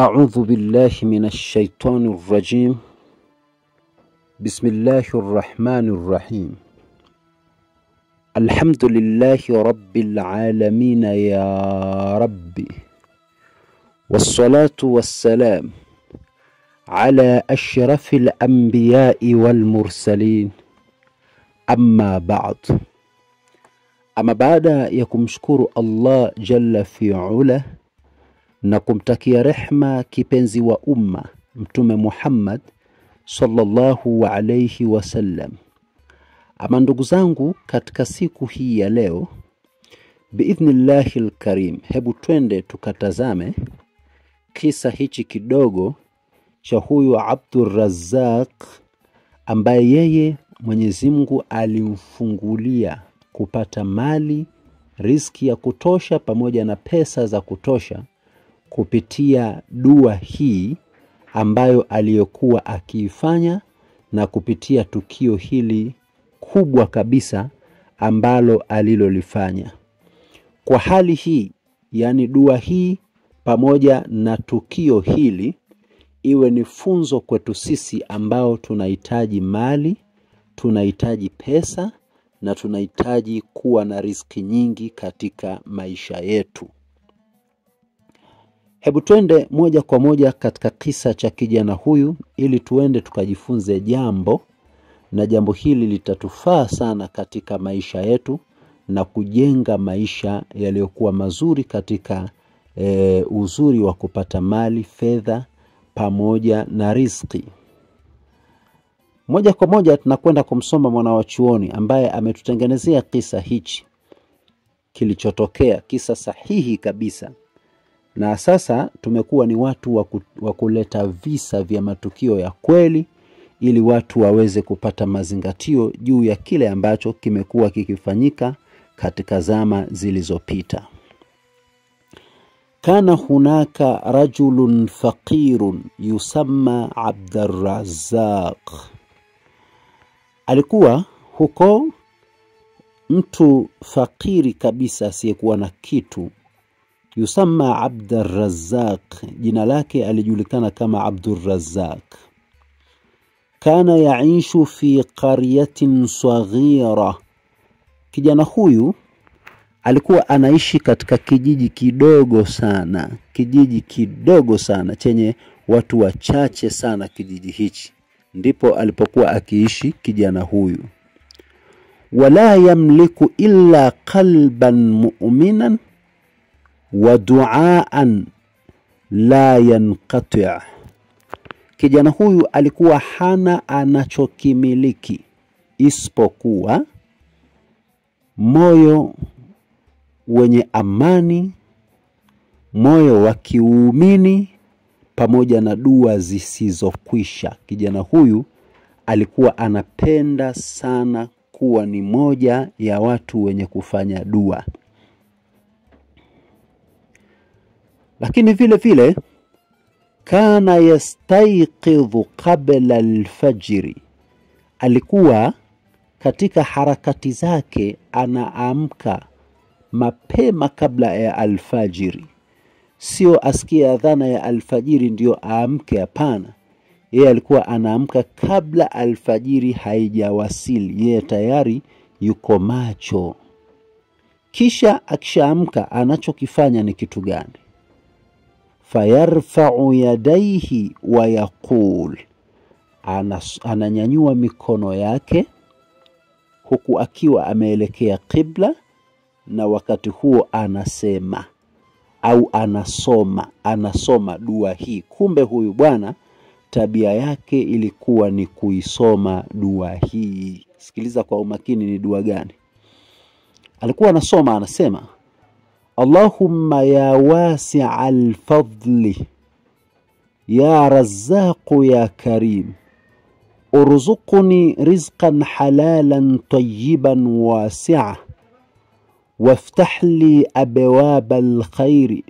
أعوذ بالله من الشيطان الرجيم. بسم الله الرحمن الرحيم. الحمد لله رب العالمين يا ربي، والصلاة والسلام على أشرف الأنبياء والمرسلين. أما بعد. Ama baada ya kumshukuru Allah jalla fi'ala na kumtakia rehma kipenzi wa umma Mtume Muhammad sallallahu alayhi wasallam. Ama ndugu zangu, katika siku hii ya leo biidhnillahil karim, hebu twende tukatazame kisa hichi kidogo cha huyu Abdur Razzaq ambaye yeye Mwenyezi Mungu alimfungulia kupata mali, riziki ya kutosha pamoja na pesa za kutosha kupitia dua hii ambayo aliyokuwa akiifanya, na kupitia tukio hili kubwa kabisa ambalo alilolifanya. Kwa hali hii, yani dua hii pamoja na tukio hili, iwe ni funzo kwetu sisi ambao tunahitaji mali, tunahitaji pesa na tunahitaji kuwa na riziki nyingi katika maisha yetu. Hebu twende moja kwa moja katika kisa cha kijana huyu ili tuende tukajifunze jambo, na jambo hili litatufaa sana katika maisha yetu na kujenga maisha yaliyokuwa mazuri katika uzuri wa kupata mali, fedha pamoja na riziki. Moja kwa moja tunakwenda kumsoma mwanachuoni ambaye ametutengenezea kisa hichi kilichotokea, kisa sahihi kabisa. Na sasa tumekuwa ni watu wa kuleta visa vya matukio ya kweli ili watu waweze kupata mazingatio juu ya kile ambacho kimekuwa kikifanyika katika zama zilizopita. Kana hunaka rajulun faqirun yusamma Abdur Razzaq. Alikuwa huko mtu fakiri kabisa asiyekuwa na kitu, yusamma Abdur Razzaq, jina lake alijulikana kama Abdur Razzaq. Kana yaishu fi qaryatin saghira. Kijana huyu alikuwa anaishi katika kijiji kidogo sana chenye watu wachache sana. Kijiji hichi ndipo alipokuwa akiishi kijana huyu. Wala yamliku illa qalban mu'minan wa du'aan la yanqati'. Kijana huyu alikuwa hana anachokimiliki isipokuwa moyo wenye amani, moyo wa kiumini pamoja na dua zisizokwisha. Kijana huyu alikuwa anapenda sana kuwa ni moja ya watu wenye kufanya dua. Lakini vile vile kana yastayqidhu qabla al-fajr. Alikuwa katika harakati zake anaamka mapema kabla ya alfajiri. Sio asikia adhana ya alfajiri ndio aamke, hapana. Yeye alikuwa anaamka kabla alfajiri haijawasili. Yeye tayari yuko macho. Kisha akishaamka anachokifanya ni kitu gani? Fayarfa'u yadayhi wa yaqul. Ananyanyua mikono yake huku akiwa ameelekea qibla, na wakati huo anasema au anasoma dua hii. Kumbe huyu bwana tabia yake ilikuwa ni kuisoma dua hii. Sikiliza kwa umakini, ni dua gani alikuwa anasoma? Anasema, Allahumma ya wasi'al fadli ya Razzaq ya Karim, urzuqni rizqan halalan tayyiban wasi'a وافتح لي أبواب الخير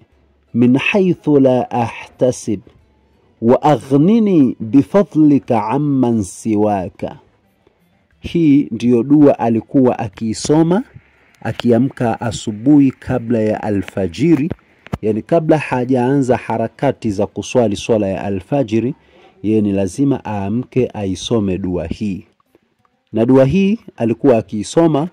من حيث لا أحتسب وأغنني بفضلك عمن سواك. Hii ndiyo dua alikuwa akiisoma akiamka asubuhi kabla ya alfajiri, yani kabla hajaanza harakati za kuswali swala ya alfajiri, yeye ni lazima aamke aisome dua hii. Na dua hii alikuwa akiisoma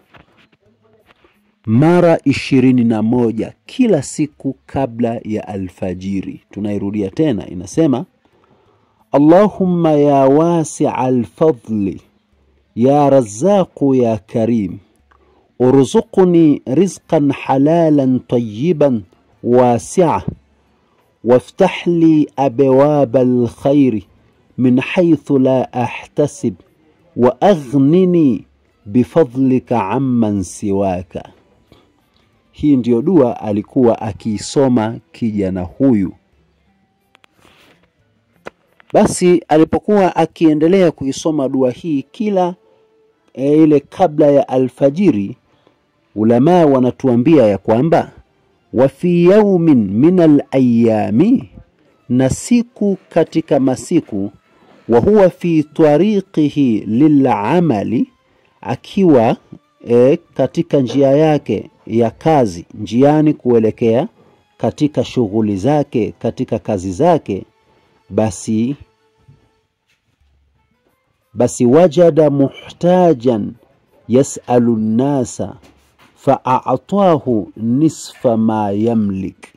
mara 21 kila siku kabla ya alfajiri. Tunairudia tena, inasema: Allahumma ya wasi'al fadli ya razzaqu ya karim urzuqni rizqan halalan tayyiban wasi'a waftah li abwabal khairi min haythu la ahtasib wa aghnini bifadlika amman siwaka. Hii ndio dua alikuwa akiisoma kijana huyu. Basi alipokuwa akiendelea kuisoma dua hii kila ile kabla ya alfajiri, ulama wanatuambia ya kwamba wa fi yawmin min al-ayami, na siku katika masiku, wa huwa fi tariqihi lil'amali, akiwa katika njia yake ya kazi, njiani kuelekea katika shughuli zake, katika kazi zake, basi wajada muhtajan yas'alu an-nasa fa'atahu nisfa ma yamlik.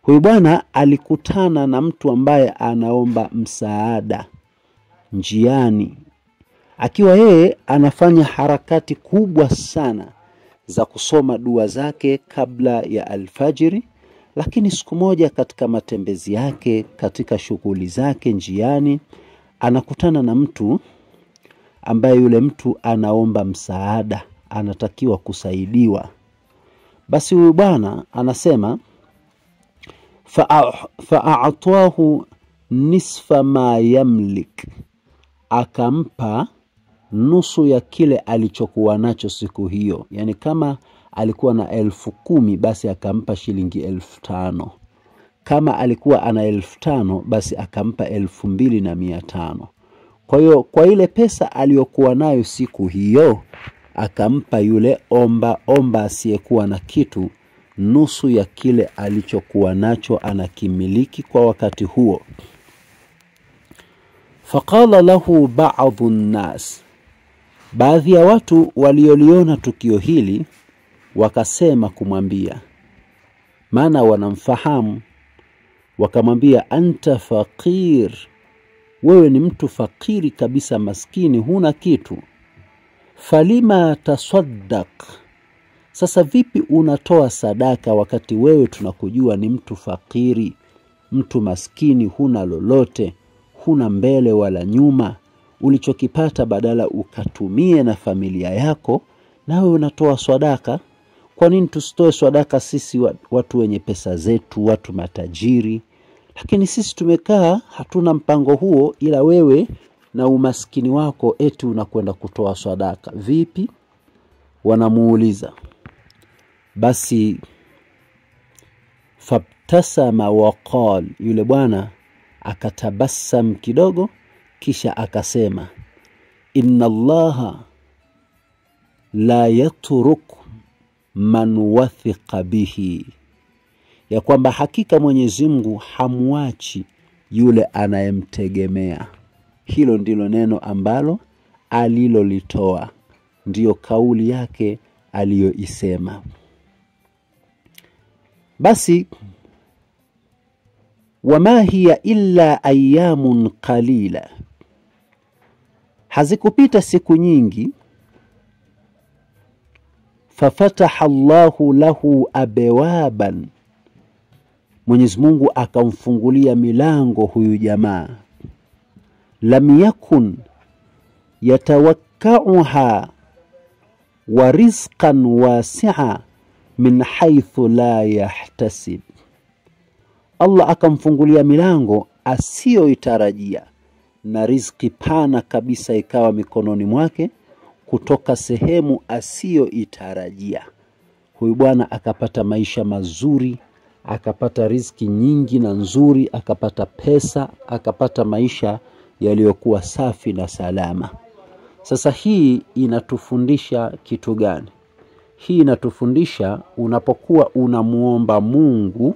Huyu bwana alikutana na mtu ambaye anaomba msaada njiani, akiwa yeye anafanya harakati kubwa sana za kusoma dua zake kabla ya alfajiri. Lakini siku moja katika matembezi yake, katika shughuli zake njiani, anakutana na mtu ambaye yule mtu anaomba msaada, anatakiwa kusaidiwa. Basi huyu bwana anasema fa'atahu nisfa ma yamlik, akampa nusu ya kile alichokuwa nacho siku hiyo. Yani kama alikuwa na 10,000 basi akampa shilingi 5,000. Kama alikuwa ana 5,000 basi akampa 2,500. Kwa hiyo kwa ile pesa aliyokuwa nayo siku hiyo, akampa yule omba asiyekuwa na kitu nusu ya kile alichokuwa nacho anakimiliki kwa wakati huo. Faqala lahu ba'dhu an-nas, baadhi ya watu walioliona tukio hili wakasema kumwambia, maana wanamfahamu, wakamwambia: anta faqir, wewe ni mtu fakiri kabisa, maskini, huna kitu. Falima tasaddaq, sasa vipi unatoa sadaka wakati wewe tunakujua ni mtu fakiri, mtu maskini, huna lolote, huna mbele wala nyuma, ulichokipata badala ukatumie na familia yako, nawe unatoa sadaka. Kwa nini tusitoe sadaka sisi watu wenye pesa zetu, watu matajiri? Lakini sisi tumekaa hatuna mpango huo, ila wewe na umaskini wako eti unakwenda kutoa sadaka. Vipi? Wanamuuliza. Basi fabtasama waqal, yule bwana akatabassam kidogo, kisha akasema: inna Allaha la yatruk man wathiqa bihi, ya kwamba hakika Mwenyezi Mungu hamwachi yule anayemtegemea. Hilo ndilo neno ambalo alilolitoa, ndiyo kauli yake aliyoisema. Basi wama hiya illa ayamun qalila, hazikupita siku nyingi, fafataha Allahu lahu abwaban, Mwenyezi Mungu akamfungulia milango huyu jamaa, lam yakun yatawakkauha wa rizqan wasi'a min haythu la yahtasib. Allah akamfungulia milango asiyoitarajia, na riziki pana kabisa ikawa mikononi mwake kutoka sehemu asiyoitarajia. Huyu bwana akapata maisha mazuri, akapata riziki nyingi na nzuri, akapata pesa, akapata maisha yaliyokuwa safi na salama. Sasa hii inatufundisha kitu gani? Hii inatufundisha unapokuwa unamuomba Mungu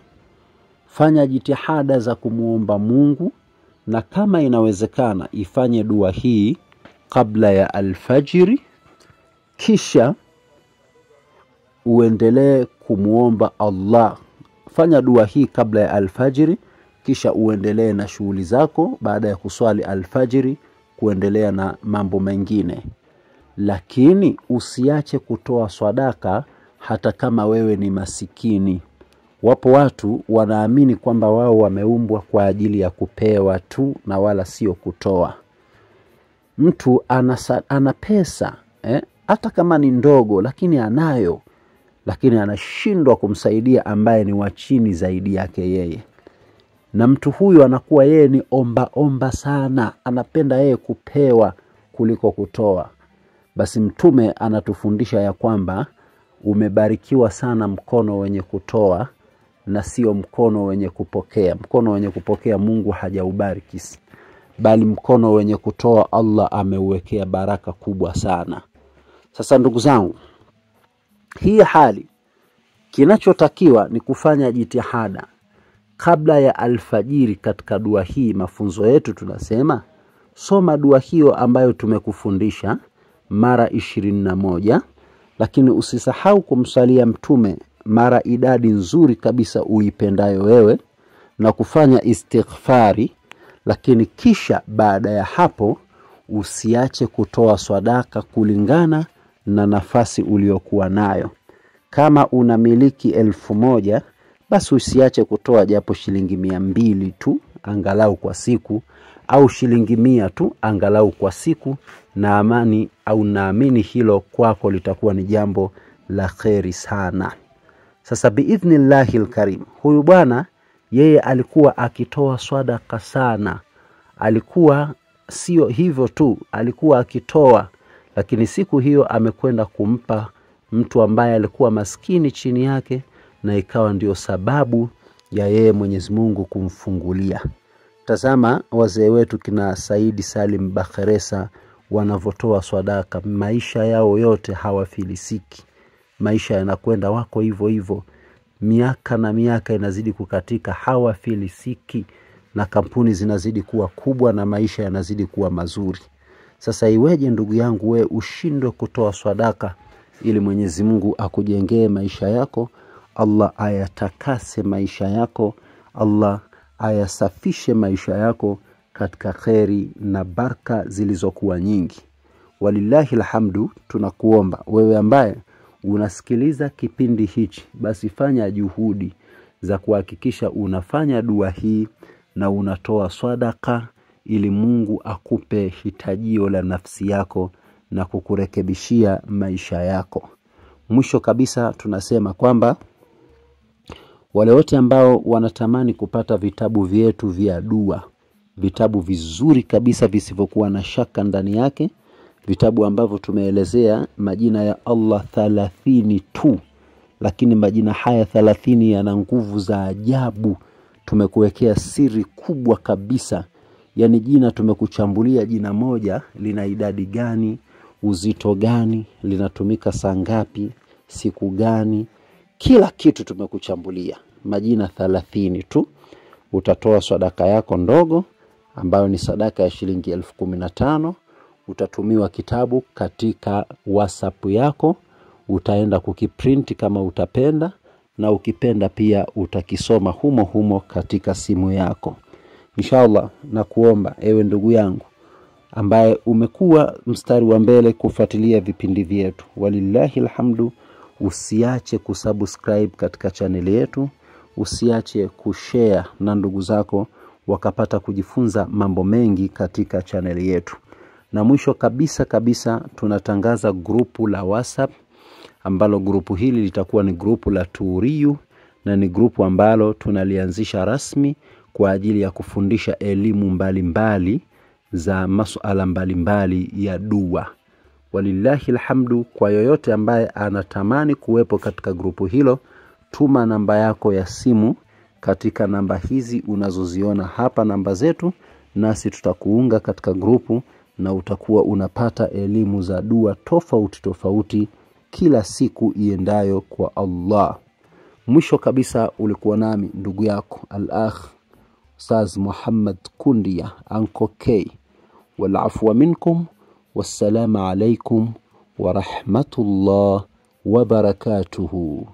fanya jitihada za kumuomba Mungu, na kama inawezekana ifanye dua hii kabla ya alfajiri, kisha uendelee kumuomba Allah. Fanya dua hii kabla ya alfajiri, kisha uendelee na shughuli zako baada ya kuswali alfajiri, kuendelea na mambo mengine. Lakini usiache kutoa sadaka hata kama wewe ni masikini. Wapo watu wanaamini kwamba wao wameumbwa kwa ajili ya kupewa tu na wala sio kutoa. Mtu ana pesa, hata kama ni ndogo lakini anayo, lakini anashindwa kumsaidia ambaye ni wa chini zaidi yake yeye. Na mtu huyu anakuwa yeye ni omba sana, anapenda yeye kupewa kuliko kutoa. Basi Mtume anatufundisha ya kwamba umebarikiwa sana mkono wenye kutoa na sio mkono wenye kupokea. Mkono wenye kupokea Mungu hajaubariki, bali mkono wenye kutoa Allah ameuwekea baraka kubwa sana. Sasa ndugu zangu, hii hali kinachotakiwa ni kufanya jitihada kabla ya alfajiri. Katika dua hii mafunzo yetu tunasema soma dua hiyo ambayo tumekufundisha mara 21, lakini usisahau kumsalia Mtume mara idadi nzuri kabisa uipendayo wewe, na kufanya istighfari. Lakini kisha baada ya hapo usiache kutoa sadaka kulingana na nafasi uliokuwa nayo. Kama unamiliki 1000, basi usiache kutoa japo shilingi 200 tu angalau kwa siku, au shilingi 100 tu angalau kwa siku, na naamini hilo kwako litakuwa ni jambo la kheri sana. Sasa biidhnillahil karim, huyu bwana yeye alikuwa akitoa sadaka sana. Alikuwa sio hivyo tu, alikuwa akitoa, lakini siku hiyo amekwenda kumpa mtu ambaye alikuwa maskini chini yake, na ikawa ndio sababu ya yeye Mwenyezi Mungu kumfungulia. Tazama wazee wetu kina Saidi Salim Bakhresa wanavotoa sadaka, maisha yao yote hawafilisiki. Maisha yanakwenda wako hivyo hivyo, miaka na miaka inazidi kukatika, hawafilisiki, na kampuni zinazidi kuwa kubwa na maisha yanazidi kuwa mazuri. Sasa iweje ndugu yangu we ushindwe kutoa sadaka ili Mwenyezi Mungu akujengee maisha yako, Allah ayatakase maisha yako, Allah ayasafishe maisha yako katika kheri na baraka zilizokuwa nyingi. Walillahi alhamdu. Tunakuomba wewe ambaye unasikiliza kipindi hichi, basi fanya juhudi za kuhakikisha unafanya dua hii na unatoa sadaka, ili Mungu akupe hitajio la nafsi yako na kukurekebishia maisha yako. Mwisho kabisa tunasema kwamba wale wote ambao wanatamani kupata vitabu vyetu vya dua, vitabu vizuri kabisa visivyokuwa na shaka ndani yake, vitabu ambavyo tumeelezea majina ya Allah 30 tu, lakini majina haya 30 yana nguvu za ajabu. Tumekuwekea siri kubwa kabisa, yani jina tumekuchambulia jina moja lina idadi gani, uzito gani, linatumika saa ngapi, siku gani, kila kitu tumekuchambulia. Majina 30 tu. Utatoa sadaka yako ndogo ambayo ni sadaka ya shilingi 15,000. Utatumiwa kitabu katika WhatsApp yako, utaenda kukiprint kama utapenda, na ukipenda pia utakisoma humo humo katika simu yako. Inshallah, na kuomba ewe ndugu yangu ambaye umekuwa mstari wa mbele kufuatilia vipindi vyetu, walillahi alhamdu, usiache kusubscribe katika channel yetu, usiache kushare na ndugu zako wakapata kujifunza mambo mengi katika channel yetu. Na mwisho kabisa tunatangaza grupu la WhatsApp, ambalo grupu hili litakuwa ni grupu la Turiyu, na ni grupu ambalo tunalianzisha rasmi kwa ajili ya kufundisha elimu mbalimbali za masuala mbalimbali ya dua. Walillahi alhamdu. Kwa yoyote ambaye anatamani kuwepo katika grupu hilo, tuma namba yako ya simu katika namba hizi unazoziona hapa, namba zetu, nasi tutakuunga katika grupu na utakuwa unapata elimu za dua tofauti kila siku iendayo kwa Allah. Mwisho kabisa ulikuwa nami ndugu yako al-akh Ustaz Muhammad Kundia Uncle K. Wal-afwa minkum, wassalamu alaykum wa rahmatullah wa barakatuhu.